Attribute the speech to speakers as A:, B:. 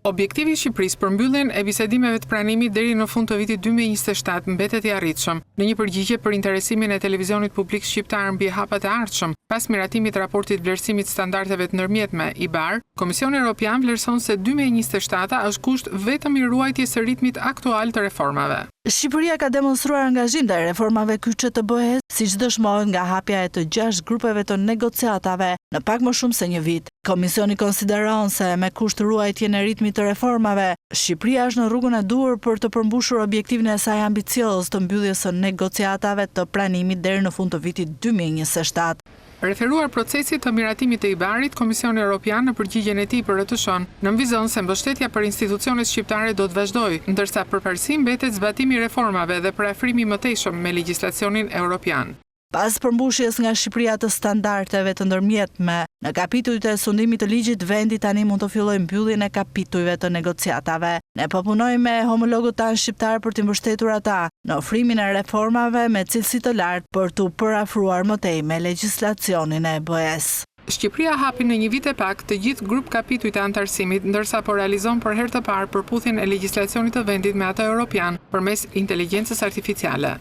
A: Objektivi i Shqipërisë për mbylljen e bisedimeve të pranimit deri në fund të vitit 2027 mbetet i arritshëm, në një përgjigje për interesimin e televizionit publik shqiptar mbi hapat e ardhshëm. Pas miratimit të raportit vlerësimit standardeve të ndërmjetme IBAR, Komisioni Evropian vlerëson se 2027 është kusht vetëm i ruajtjes së ritmit aktual të reformave.
B: Shqipëria ka demonstruar angazhim ndaj reformave kyçe të BE-s, siç dëshmohet nga hapja e të 6 grupeve të negociatave në pak më shumë se një vit. Komisioni konsideron se me kusht ruajtjen e ritmit të reformave, Shqipëria është në rrugën e duhur për të përmbushur objektivin e saj ambicioz të mbylljes së negociatave të pranimit deri në fund të vitit 2027.
A: Referuar procesit të miratimit të IBAR-it, Komisioni Evropian në përgjigjen e tij për rreth nënvizon se mbështetja për institucionet shqiptare do të vazhdojë, ndërsa përparësi mbetet zbatimi i reformave dhe parafrimi i mëtejshëm me legjislacionin evropian.
B: Pas përmbushjes nga Shqipëria të standardeve të ndërmjetme, në kapitujt e sundimit të ligjit, vendi tani mund të fillojë mbylljen e kapitujve të negociatave. Ne po punojmë me homologët tanë shqiptar për të mbështetur ata në ofrimin e reformave me cilësi të lartë për të përafruar më tej me legjislacionin e BE-s.
A: Shqipëria hapi në një vit e pak të gjithë grup kapitujt e antarësimit, ndërsa po realizon për herë të parë përputhjen e legjislacionit të vendit me atë evropian përmes inteligjencës artificiale.